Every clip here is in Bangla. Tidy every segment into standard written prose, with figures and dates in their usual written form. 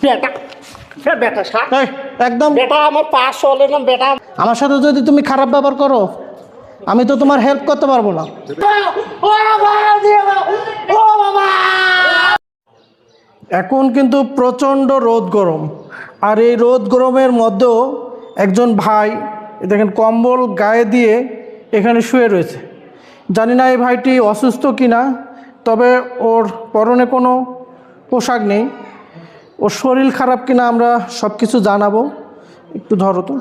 বেটা বেটা সাপ এই, একদম বেটা আমার পা চলে না বেটা। আমার সাথে যদি তুমি খারাপ ব্যবহার করো আমি তো তোমার হেল্প করতে পারবো না। ও বাবা ও বাবা। এখন কিন্তু প্রচণ্ড রোদ গরম, আর এই রোদ গরমের মধ্যেও একজন ভাই দেখেন কম্বল গায়ে দিয়ে এখানে শুয়ে রয়েছে। জানি না এই ভাইটি অসুস্থ কিনা, তবে ওর পরনে কোনো পোশাক নেই। ওর শরীর খারাপ কিনা আমরা সব কিছু জানাবো। একটু ধরো তো।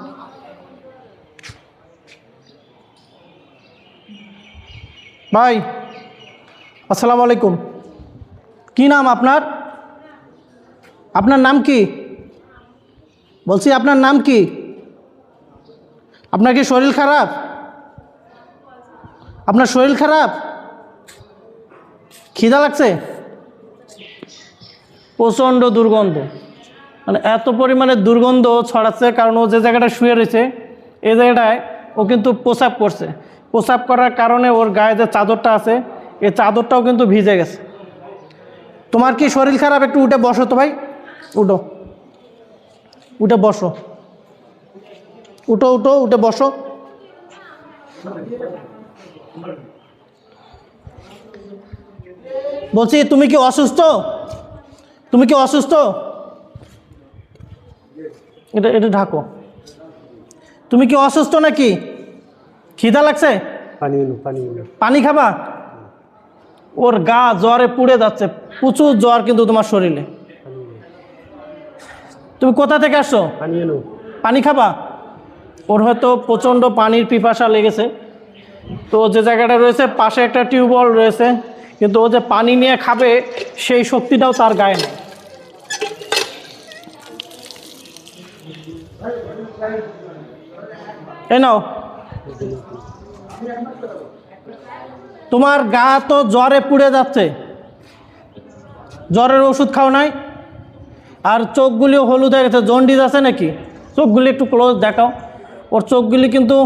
ভাই আসসালামু আলাইকুম। কি নাম আপনার? আপনার নাম কি? বলছি আপনার নাম কি? আপনার কি শরীর খারাপ? আপনার শরীর খারাপ? খিদা লাগছে? প্রচণ্ড দুর্গন্ধ, মানে এত পরিমাণে দুর্গন্ধ ছড়াচ্ছে, কারণ ও যে জায়গাটা শুয়ে রয়েছে এই জায়গাটায় ও কিন্তু প্রস্রাব করছে। প্রস্রাব করার কারণে ওর গায়ে যে চাদরটা আছে এই চাদরটাও কিন্তু ভিজে গেছে। তোমার কি শরীর খারাপ? একটু উঠে বসো তো ভাই, উঠো, উঠে বসো, উঠো উঠো, উঠে বসো। বলছি তুমি কি অসুস্থ? তুমি কি অসুস্থ? এটা এটা ঢাকো। তুমি কি অসুস্থ নাকি? খিদা লাগছে? পানি খাবা? ওর গা জ্বরে পুড়ে যাচ্ছে, প্রচুর জ্বর কিন্তু তোমার শরীরে। তুমি কোথা থেকে আসছো? পানি খাবা? ওর হয়তো প্রচণ্ড পানির পিপাসা লেগেছে। তো যে জায়গাটা রয়েছে পাশে একটা টিউবওয়েল রয়েছে, কিন্তু ও যে পানি নিয়ে খাবে সেই শক্তিটাও তার গায়ে নেই। এই নাও, তোমার গা তো জ্বরে পুড়ে যাচ্ছে, জ্বরের ওষুধ খাও নাই? আর চোখগুলিও হলুদ হয়ে গেছে, জন্ডিস আছে নাকি? চোখগুলি একটু ক্লোজ দেখাও। ওর চোখগুলি কিন্তু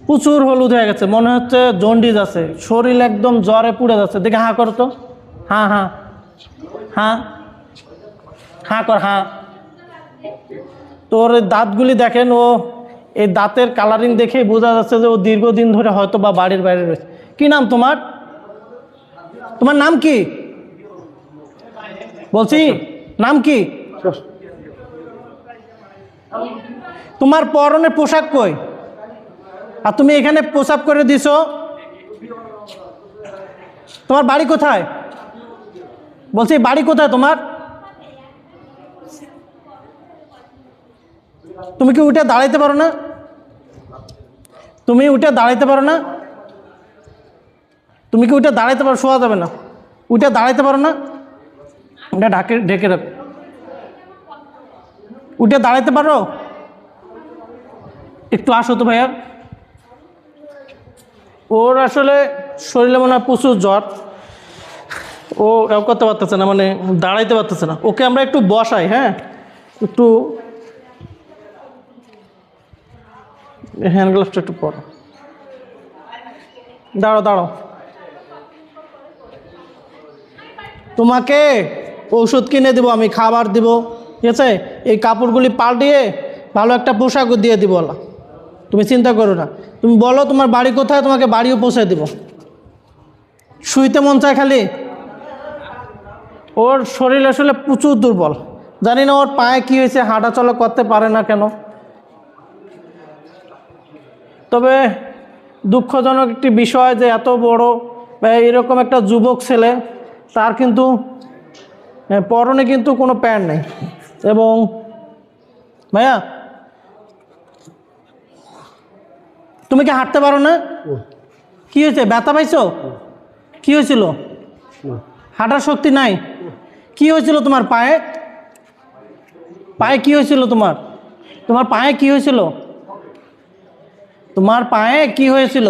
প্রচুর হলুদ হয়ে গেছে, মনে হচ্ছে জন্ডিস আছে। শরীর একদম জ্বরে পুড়ে যাচ্ছে। দেখে হাঁ করো তো, হ্যাঁ হ্যাঁ হ্যাঁ হ্যাঁ কর, হ্যাঁ। তোর দাঁতগুলি দেখেন, ও এই দাঁতের কালারিং দেখেই বোঝা যাচ্ছে যে ও দীর্ঘদিন ধরে হয়তো বা বাড়ির বাইরে রয়েছে। কি নাম তোমার? তোমার নাম কি? বলছি নাম কি? তোমার পরনের পোশাক কই? আর তুমি এখানে প্রস্রাব করে দিছো? তোমার বাড়ি কোথায়? বলছি বাড়ি কোথায় তোমার? তুমি কি উঠে দাঁড়াইতে পারো না? তুমি উঠে দাঁড়াইতে পারো না? তুমি কি উঠে দাঁড়াইতে পারো? শোয়া যাবে না, উঠে দাঁড়াইতে পারো না? এটা ঢেকে রাখো। উঠে দাঁড়াইতে পারো? একটু আসো তো ভাইয়া। ওর আসলে শরীরে মনে হয় প্রচুর জ্বর, ও করতে পারতেছে না, মানে দাঁড়াইতে পারতেছে না। ওকে আমরা একটু বসাই, হ্যাঁ, একটু হ্যান্ড গ্লাভসটা একটু পরো। দাঁড়াও দাঁড়াও, তোমাকে ঔষধ কিনে দিব আমি, খাবার দিব, ঠিক আছে? এই কাপড়গুলি পাল্টিয়ে ভালো একটা পোশাকও দিয়ে দিব, আল্লাহ, তুমি চিন্তা করো না। তুমি বলো তোমার বাড়ি কোথায়, তোমাকে বাড়িও পৌঁছে দিব। শুইতে মন চায় খালি। ওর শরীর আসলে প্রচুর দুর্বল, জানি না ওর পায়ে কী হয়েছে, হাঁটা চলা করতে পারে না কেন। তবে দুঃখজনক একটি বিষয় যে এত বড় এরকম একটা যুবক ছেলে, তার কিন্তু পরনে কিন্তু কোনো প্যান্ট নেই। এবং ভাইয়া তুমি কি হাঁটতে পারো না? কি হয়েছে, ব্যথা পাইছো? কি হয়েছিল? হাঁটার শক্তি নাই? কি হয়েছিল তোমার পায়ে? পায়ে কি হয়েছিল তোমার? তোমার পায়ে কি হয়েছিল? তোমার পায়ে কি হয়েছিল?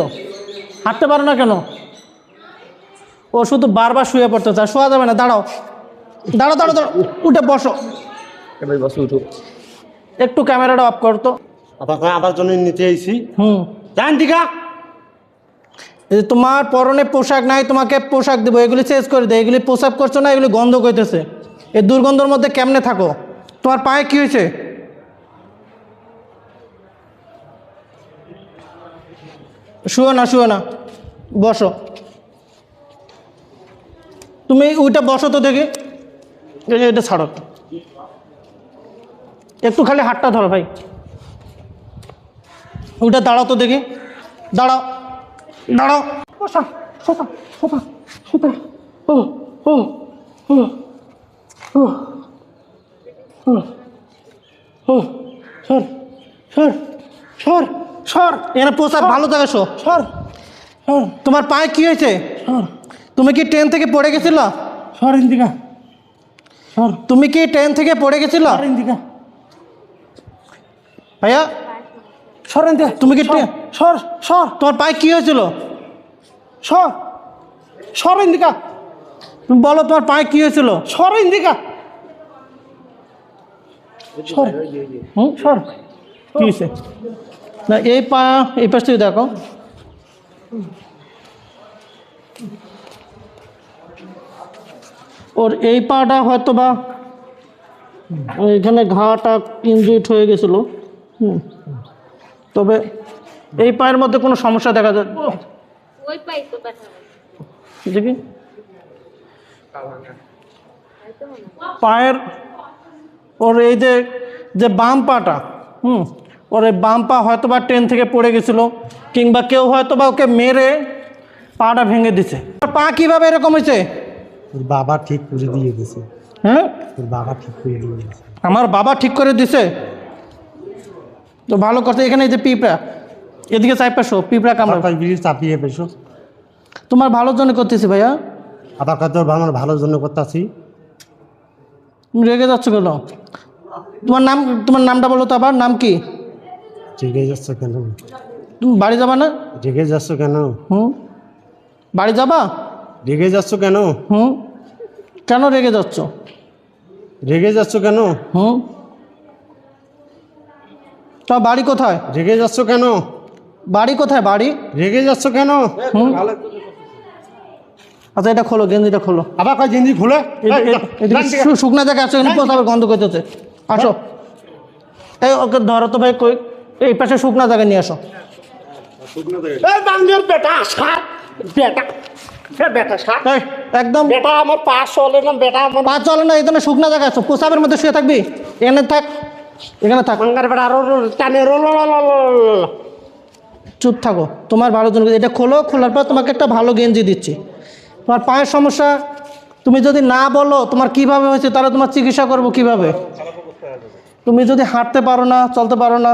হাঁটতে পারো না কেন? ও শুধু বারবার শুয়ে পড়তে চায়, শোয়া যাবে না। দাঁড়াও দাঁড়াও দাঁড়াও দাঁড়াও, উঠে বসো। একটু ক্যামেরাটা অফ করতো। আবার জন্য নিতে আইছি। জান দিঘা, তোমার পরনে পোশাক নাই, তোমাকে পোশাক দেবো, এগুলি চেঞ্জ করে দেয়। এগুলি পোশাক করছো না, এগুলি গন্ধ করতেছে, এই দুর্গন্ধের মধ্যে কেমনে থাকো? তোমার পায়ে কি হয়েছে? শুও না, বসো। তুমি ওইটা বসো তো দেখি, এটা ছাড়ো, একটু খালি হাতটা ধরো ভাই। ওইটা দাঁড়াও তো দেখি, দাঁড়াও। বসা, সোফা সোফা সোফা। ও ও ও ও ও সর সর সর সর, এখানে পোশাক ভালো জায়গা, সর সর। তোমার পায়ে কি হয়েছে? তুমি কি ট্রেন থেকে পড়ে গেছিল? সর ইন্দিকা, সর। তুমি কি ট্রেন থেকে পড়ে গেছিল? সর ইন্দিকা, ভাইয়া সর ইন্দিকা। তুমি কি সর সর, তোমার পায়ে কি হয়েছিল? সর সর ইন্দিকা, তুমি বলো তোমার পায়ে কি হয়েছিল? সর ইন্দিকা, সর। সর, কি হয়েছে? না এই পা, এই পাশ থেকে দেখো। ওর এই পাটা হয়তো বা এখানে ঘাটা ইনজুরিড হয়ে গেছিল। তবে এই পায়ের মধ্যে কোনো সমস্যা দেখা যায় ওই পাই তো ব্যথা দেখি। পায়ের ওর এই যে বাম পাটা, ওর এই বাম পা হয়তো বা ট্রেন থেকে পড়ে গেছিলো, কিংবা কেউ হয়তো বা ওকে মেরে পাটা ভেঙে দিছে। পা কিভাবে এরকম হয়েছে? তোর বাবা ঠিক করে দিয়ে দিয়েছে। হ্যাঁ, তোর বাবা ঠিক করে দিয়ে দিয়েছে। আমার বাবা ঠিক করে দিছে তো ভালো করছে। এখানে এই যে পিঁপড়া, এদিকে চাই পাশো, পিঁপড়া কামড়া। ব্রিজ চাপিয়ে পেছো, তোমার ভালোর জন্য করতেছি ভাইয়া। আবার কত আমার ভালোর জন্য করতেছি। তুমি রেগে যাচ্ছ কেন? তোমার নামটা বলো তো, আবার নাম কি? রেগে যাচ্ছ কেন? তুমি বাড়ি যাবা না? রেগে যাচ্ছ কেন? বাড়ি যাবা? রেগে যাচ্ছ কেন? কেন রেগে যাচ্ছ? রেগে যাচ্ছ কেন? তোমার বাড়ি কোথায়? রেগে যাচ্ছ কেন? বাড়ি কোথায়? বাড়ি রেগে যাচ্ছ কেন? আচ্ছা এটা খোলো, গেঞ্জিটা খোলো। আবার কয় গেঞ্জি খুলে শুকনা জায়গা আসো, এখানে প্রসাবের গন্ধ করতেছে। আসো, এই ওকে ধরো তো ভাই, কই এই পাশে শুকনা জায়গায় নিয়ে আসো। বেটা সার, বেটা বেটা সার, একদম বেটা আমার পা চলে না, বেটা আমার পা চলে না, এই জন্য শুকনা জায়গা আছো। প্রসাবের মধ্যে শুয়ে থাকবি? এখানে থাক, এখানে থাক। ভাঙ্গার বেটা আরো টানে রোল। চুপ থাকো, তোমার ভালো জন্য। এটা খোলো, খোলার পর তোমাকে একটা ভালো গেঞ্জি দিচ্ছি। তোমার পায়ের সমস্যা তুমি যদি না বলো তোমার কিভাবে হয়েছে, তাহলে তোমার চিকিৎসা করবো কিভাবে? তুমি যদি হাঁটতে পারো না, চলতে পারো না,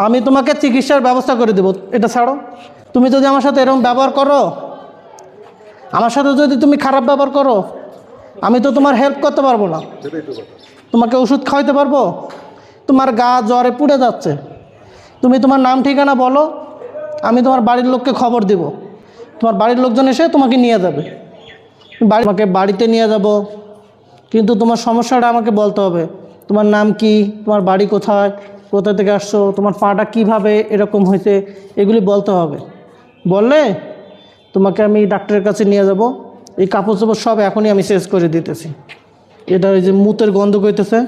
আমি তোমাকে চিকিৎসার ব্যবস্থা করে দেবো। এটা ছাড়ো। তুমি যদি আমার সাথে এরকম ব্যবহার করো, আমার সাথে যদি তুমি খারাপ ব্যবহার করো, আমি তো তোমার হেল্প করতে পারবো না। তোমাকে ওষুধ খাওয়াইতে পারবো? তোমার গা জ্বরে পুড়ে যাচ্ছে, তুমি তোমার নাম ঠিকানা বলো, আমি তোমার বাড়ির লোককে খবর দেব। তোমার বাড়ির লোকজন এসে তোমাকে নিয়ে যাবে। তোমাকে বাড়িতে নিয়ে যাব, কিন্তু তোমার সমস্যাটা আমাকে বলতে হবে। তোমার নাম কি, তোমার বাড়ি কোথায়, কোথা থেকে আসছো, তোমার পাটা কিভাবে এরকম হয়েছে, এগুলি বলতে হবে। বললে তোমাকে আমি ডাক্তারের কাছে নিয়ে যাব। এই কাপড় চোপড় সব এখনই আমি চেঞ্জ করে দিতেছি। এটা ওই যে মুতের গন্ধ করতেছে,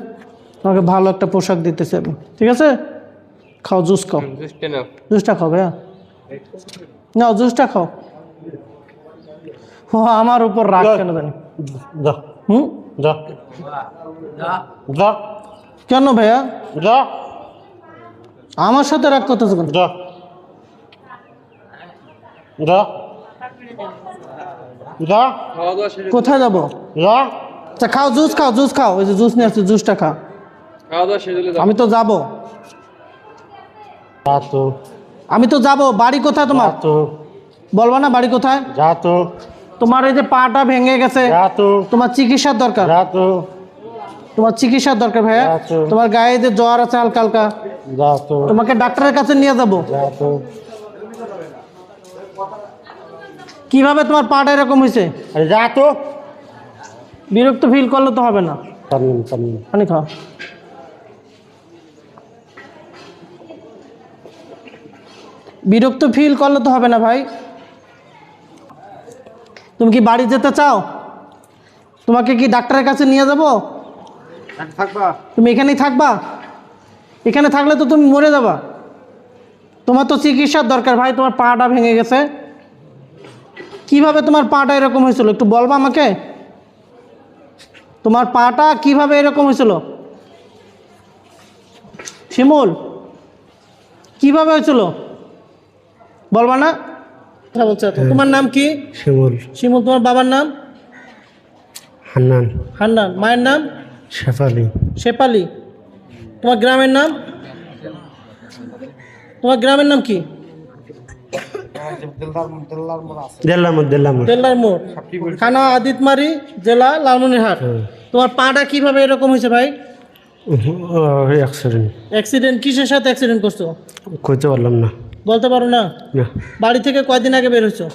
তোমাকে ভালো একটা পোশাক দিতেছি আমি, ঠিক আছে? খাও, জুস খাও। জুসটা খাও ভাইয়া, নাও জুসটা খাও। ও আমার উপর রাগ কেন জানি? যা যা যা কেন ভাইয়া? যা আমার সাথে রাগ করতেছো কেন? যা যা যা কোথায় যাবো? যা আচ্ছা খাও, জুস খাও, জুস খাও। ওই যে জুস নিয়ে আসছি, জুসটা খাও। আমি তো যাবো, যা তো, আমি তো যাবো। বাড়ি কোথায় তোমার? তো বলবা না বাড়ি কোথায়? যা তো, তোমার এই যে পাটা ভেঙে গেছে, যা তো, তোমার চিকিৎসার দরকার। যা তো, তোমার চিকিৎসার দরকার ভাইয়া। আচ্ছা। তোমার গায়ে যে জ্বর আছে হালকা হালকা, যা তো, তোমাকে ডাক্তারের কাছে নিয়ে যাব। যা তো। কিভাবে তোমার পাটা এরকম হয়েছে? আরে যা তো। বিরক্ত ফিল করলে তো হবে না। পানি খাও। বিরক্ত ফিল করলে তো হবে না ভাই। তুমি কি বাড়ি যেতে চাও? তোমাকে কি ডাক্তারের কাছে নিয়ে যাব? থাকবা? তুমি এখানেই থাকবা? এখানে থাকলে তো তুমি মরে যাবা। তোমার তো চিকিৎসার দরকার ভাই, তোমার পাটা ভেঙে গেছে। কিভাবে তোমার পাটা এরকম হয়েছিল একটু বলবা আমাকে? তোমার পাটা কিভাবে এরকম হয়েছিল শিমুল? কিভাবে হয়েছিল বলবা না? কথা বলছে তো। তোমার নাম কি? শিমুল। শিমুল। তোমার বাবার নাম? হান্নান। হান্নান। মায়ের নাম? শেফালি। শেফালি। তোমার গ্রামের নাম? তোমার গ্রামের নাম কি? তেল্লার মোড়, থানা আদিতমারি, জেলা লালমনিরহাট। তোমার পাটা কিভাবে এরকম হয়েছে ভাই? অ্যাক্সিডেন্ট। অ্যাক্সিডেন্ট? কিসের সাথে অ্যাক্সিডেন্ট করছো? কইতে পারলাম না। বলতে পারো না? না, বাড়ি থেকে কয়দিন আগে বের হয়েছো?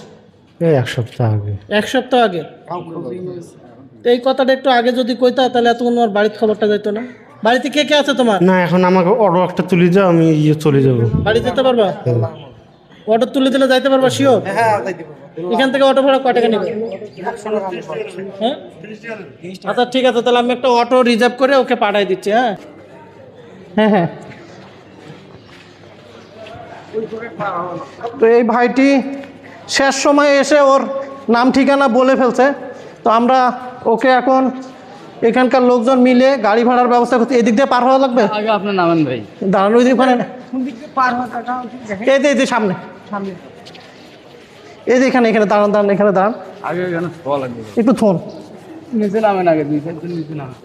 এই 1 সপ্তাহ আগে। 1 সপ্তাহ আগে? তো এই কথাটা একটু আগে যদি কইতা তাহলে এতক্ষণ তোমার বাড়ির খবরটা যেত না। বাড়িতে কে কে আছে তোমার? না, এখন আমাকে অটো একটা তুলে যাও, আমি চলে যাবো। বাড়ি যেতে পারবা? অটো তুলে দিলে যাইতে পারবা শিওর? এখান থেকে অটো ভাড়া কয় টাকা নেবে? হ্যাঁ, আচ্ছা ঠিক আছে, তাহলে আমি একটা অটো রিজার্ভ করে ওকে পাঠাই দিচ্ছি। হ্যাঁ হ্যাঁ হ্যাঁ। তো এই ভাইটি শেষ সময়ে এসে ওর নাম ঠিকানা বলে ফেলছে। তো আমরা ওকে এখন এখানকার লোকজন মিলে গাড়ি ভাড়ার ব্যবস্থা করছি। এদিক দিয়ে পার হওয়া লাগবে? আগে আপনার নামেন ভাই। দাঁড়ানো ওই ওখানে এই যে এই যে সামনে এই যে এখানে এখানে দাঁড়ান দাঁড়ান, এখানে দাঁড়ান। আগে এখানে শোয়া লাগবে। একটু থন নিচে নামেন আগে, 2 সেকেন্ড নিচে নামেন।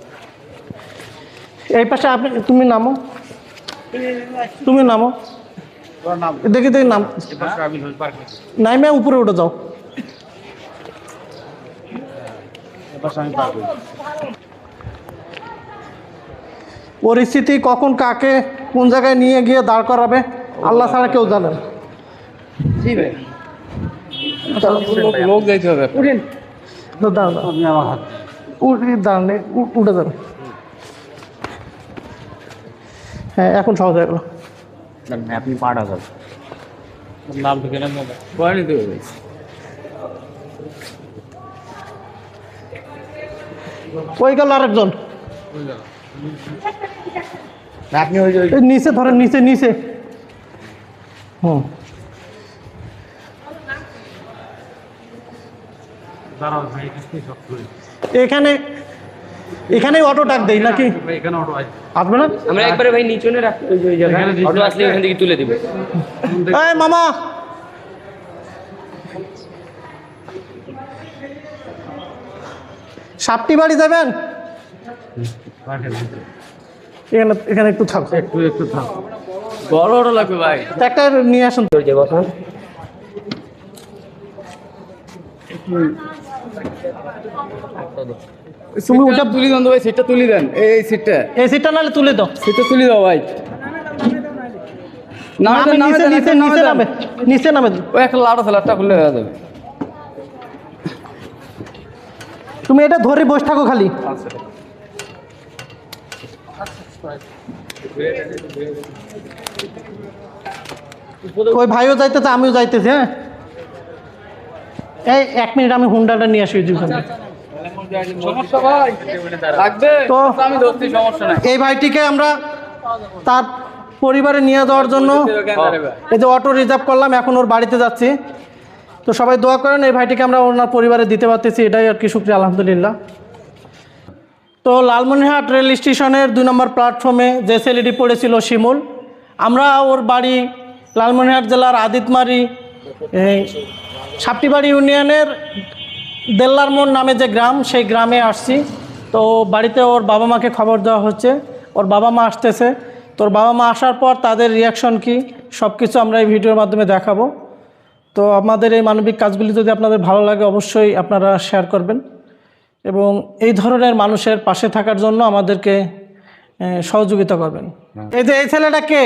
এই পাশে আপনি, তুমি নামো, তুমি নামো। তোমার নাম? দেখি দেখি নাম এপাশে আমি হই পার্ক। নাইমে উপরে উঠে যাও। এপাশে আমি পার্ক। পরিস্থিতি কখন কাকে কোন জায়গায় নিয়ে গিয়ে দাঁড় করাবে আল্লাহ ছাড়া কেউ জানেন। জি ভাই, লোক যাইতে হবে। উঠেন, দাঁড়ান আপনি আমার হাত দাঁড়ান, উঠে যান। হ্যাঁ এখন সহজ হয়ে গেল। আপনি পাঠা যাবেন। নাম ঠিকানা মোবাইল কয়ে নিতে হবে। ওই গেল আরেকজন। আপনি ওই যে এই নিচে ধরেন, নিচে নিচে। হুম, এখানে এখানেই অটো ডাক দেই নাকি? এখানে অটো আছে। আসবে না? আমরা একবারে ভাই নিচনে রাখি ওই জায়গায়, অটো আসলে ওখান থেকে তুলে দিব। এই মামা, সাপটি বাড়ি যাবেন? এখানে এখানে একটু থাকো, একটু থাক। বড় অটো লাগবে ভাই। একটা নিয়ে আসুন। ওই যে বসান। তুমি ওটা তুলি দেন তো ভাই, সিটটা তুলি দেন। এই সিটটা, এই সিটটা নাহলে তুলে দাও। সিটটা তুলি দাও ভাই। নামে নামে দেন, নামে নিচে দেন, নিচে একদম নিচে নামে, নিচে নামে। ওই একটা লাট আছে, লাটটা খুললে হয়ে যাবে। তুমি এটা ধরে বসে থাকো খালি। ওই ভাইও যাইতেছে, আমিও যাইতেছি। হ্যাঁ এই 1 মিনিট, আমি হুন্ডাটা নিয়ে আসি ওখানে। সমস্যা ভাই লাগবে তো আমি ধরছি, সমস্যা নাই। এই ভাইটিকে আমরা তার পরিবারে নিয়ে যাওয়ার জন্য এই যে অটো রিজার্ভ করলাম, এখন ওর বাড়িতে যাচ্ছি। তো সবাই দোয়া করেন এই ভাইটিকে আমরা ওনার পরিবারে দিতে পারতেছি, এটাই আর কি শুক্রিয়া, আলহামদুলিল্লাহ। তো লালমনিরহাট রেল স্টেশনের 2 নম্বর প্ল্যাটফর্মে যে ছেলেটি পড়েছিল শিমুল, আমরা ওর বাড়ি লালমনিরহাট জেলার আদিতমারি সাপটিবাড়ি ইউনিয়নের দেল্লার মোড় নামে যে গ্রাম, সেই গ্রামে আসছি। তো বাড়িতে ওর বাবা মাকে খবর দেওয়া হচ্ছে, ওর বাবা মা আসতেছে। তোর বাবা মা আসার পর তাদের রিয়াকশন কি সব কিছু আমরা এই ভিডিওর মাধ্যমে দেখাবো। তো আমাদের এই মানবিক কাজগুলি যদি আপনাদের ভালো লাগে অবশ্যই আপনারা শেয়ার করবেন এবং এই ধরনের মানুষের পাশে থাকার জন্য আমাদেরকে সহযোগিতা করবেন। এই যে এই ছেলেটা কে?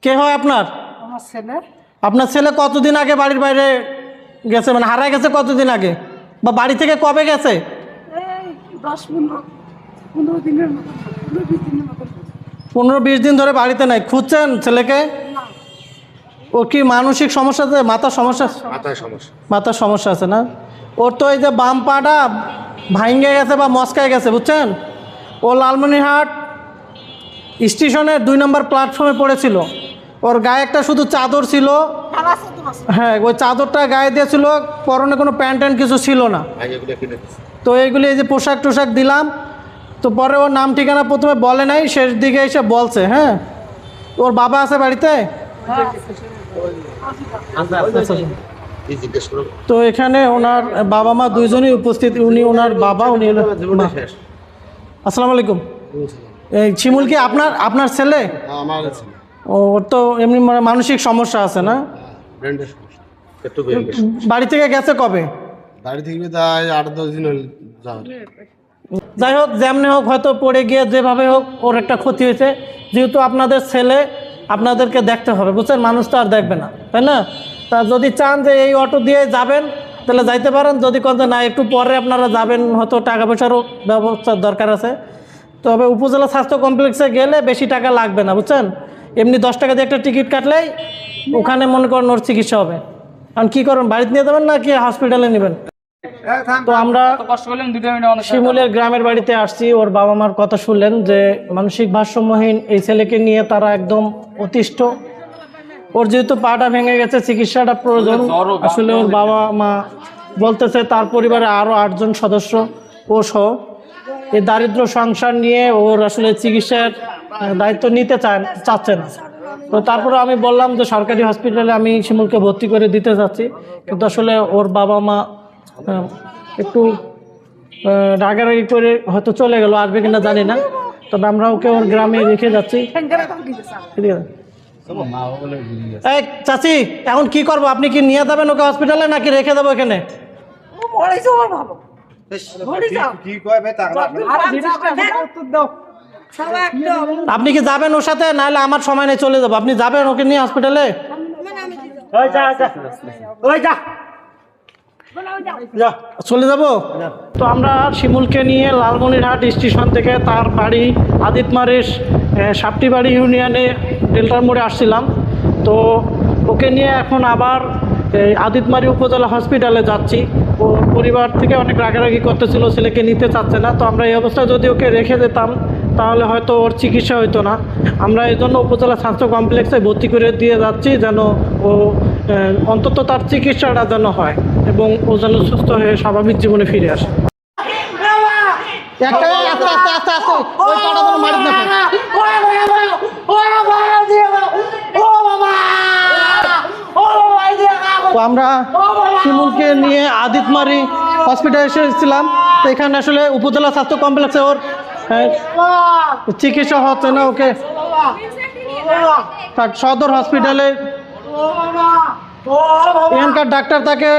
কে হয় আপনার? আমার ছেলে আপনার ছেলে কতদিন আগে বাড়ির বাইরে গেছে, মানে হারায় গেছে কতদিন আগে, বা বাড়ি থেকে কবে গেছে? এই 10-15 দিনের মতো, 15-20 দিনের মতো। 15-20 দিন ধরে বাড়িতে নাই। খুঁজছেন ছেলেকে? ও কি মানসিক সমস্যা আছে? মাথার সমস্যা? মাথার সমস্যা আছে না? ওর তো এই যে বাম পাটা ভাঙ্গে গেছে বা মস্কায় গেছে, বুঝছেন? ও লালমনিরহাট স্টেশনের 2 নম্বর প্ল্যাটফর্মে পড়েছিল। ওর গায়ে একটা শুধু চাদর ছিল, হ্যাঁ ওই চাদরটা গায়ে দিয়েছিল, পরনে কোনো প্যান্ট ট্যান্ট কিছু ছিল না। তো এইগুলি এই যে পোশাক টোশাক দিলাম, তো পরে ওর নাম ঠিকানা প্রথমে বলে নাই, শেষ দিকে এসে বলছে। হ্যাঁ, ওর বাবা আছে বাড়িতে? তো এখানে ওনার বাবা মা দুইজনই উপস্থিত। উনি ওনার বাবা, উনি হলো মা। আসসালামু আলাইকুম। এই শিমুল কি আপনার আপনার ছেলে? ওর তো এমনি মানসিক সমস্যা আছে না? বাড়ি থেকে গেছে কবে? বাড়ি থেকে তাই 8-10 দিন হল যাওয়ার। যাই হোক, যেমনি হোক, হয়তো পড়ে গিয়ে যেভাবে হোক ওর একটা ক্ষতি হয়েছে। যেহেতু আপনাদের ছেলে, আপনাদেরকে দেখতে হবে, বুঝছেন? মানুষ তো আর দেখবে না, তাই না? তা যদি চান যে এই অটো দিয়ে যাবেন তাহলে যাইতে পারেন, যদি কোন না একটু পরে আপনারা যাবেন, হয়তো টাকা পয়সারও ব্যবস্থার দরকার আছে। তবে উপজেলা স্বাস্থ্য কমপ্লেক্সে গেলে বেশি টাকা লাগবে না, বুঝছেন? এমনি 10 টাকা দিয়ে একটা টিকিট কাটলেই ওখানে মনে করেন ওর চিকিৎসা হবে। কারণ কী করবেন, বাড়িতে নিয়ে যাবেন না কি হসপিটালে নেবেন? তো আমরা কষ্ট করলেন 2 মিনিট শিমুলের গ্রামের বাড়িতে আসছি। ওর বাবা মার কথা শুনলেন যে মানসিক ভারসাম্যহীন এই ছেলেকে নিয়ে তারা একদম অতিষ্ঠ। ওর যেহেতু পাটা ভেঙে গেছে, চিকিৎসাটা প্রয়োজন। আসলে ওর বাবা মা বলতেছে তার পরিবারে আরও 8 জন সদস্য ও সহ এই দারিদ্র সংসার নিয়ে ওর আসলে চিকিৎসার দায়িত্ব নিতে চাচ্ছে না। তো তারপরে আমি বললাম যে সরকারি হসপিটালে আমি শিমুলকে ভর্তি করে দিতে চাচ্ছি, কিন্তু আসলে ওর বাবা মা একটু রাগারাগি করে হয়তো চলে গেল, আসবে কিনা জানি না। তবে আমরা ওকে ওর গ্রামে রেখে যাচ্ছি। এই চাচি, এখন কি করবো? আপনি কি নিয়ে যাবেন ওকে হসপিটালে নাকি রেখে দেবো এখানে? আপনি কি যাবেন ওর সাথে? নাহলে আমার সময় নেই, চলে যাবো। আপনি যাবেন ওকে নিয়ে হসপিটালে? চলে যাব। তো আমরা শিমুলকে নিয়ে লালমনিরহাট স্টেশন থেকে তার বাড়ি আদিতমারির সাপটিবাড়ি ইউনিয়নে ডেল্টার মোড়ে আসছিলাম। তো ওকে নিয়ে এখন আবার আদিতমারি উপজেলা হসপিটালে যাচ্ছি। ও পরিবার থেকে অনেক রাগারাগি করতেছিল, ছেলেকে নিতে চাচ্ছে না। তো আমরা এই অবস্থায় যদি ওকে রেখে যেতাম তাহলে হয়তো ওর চিকিৎসা হতো না। আমরা এই জন্য উপজেলা স্বাস্থ্য কমপ্লেক্সে ভর্তি করে দিয়ে যাচ্ছি, যেন ও অন্তত তার চিকিৎসাটা যেন হয় এবং ও যেন সুস্থ হয়ে স্বাভাবিক জীবনে ফিরে আসে। তো আমরা শিমুলকে নিয়ে আদিতমারি হসপিটালে এসেছিলাম। তো এখানে আসলে উপজেলা স্বাস্থ্য কমপ্লেক্সে ওর চিকিৎসা হচ্ছে না। ওকে সদর হসপিটালে এখানকার ডাক্তার তাকে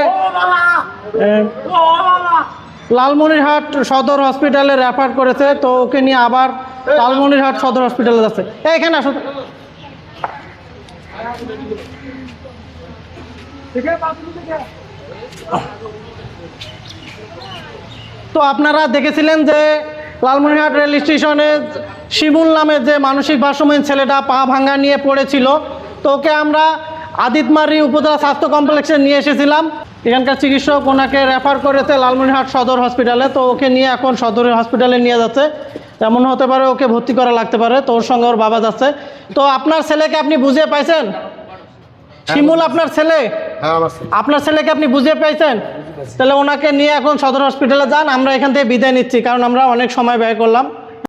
লালমনিরহাট সদর হসপিটালে রেফার করেছে। তো ওকে নিয়ে আবার লালমনিরহাট সদর হসপিটালে যাচ্ছে। এখানে আসো। তো আপনারা দেখেছিলেন যে লালমনিরহাট রেল স্টেশনে শিমুল নামে যে মানসিক ভারসাম্যহীন ছেলেটা পা ভাঙা নিয়ে পড়েছিল, তো ওকে আমরা আদিতমারি উপজেলা স্বাস্থ্য কমপ্লেক্সে নিয়ে এসেছিলাম। এখানকার চিকিৎসক ওনাকে রেফার করেছে লালমনিরহাট সদর হসপিটালে। তো ওকে নিয়ে এখন সদর হসপিটালে নিয়ে যাচ্ছে। এমন হতে পারে ওকে ভর্তি করা লাগতে পারে। তো ওর সঙ্গে ওর বাবা যাচ্ছে। তো আপনার ছেলেকে আপনি বুঝিয়ে পাইছেন? শিমুল আপনার ছেলে? আপনার ছেলেকে আপনি বুঝিয়ে পাইছেন? তাহলে ওনাকে নিয়ে এখন সদর হসপিটালে যান। আমরা এখান থেকে বিদায় নিচ্ছি, কারণ আমরা অনেক সময় ব্যয় করলাম।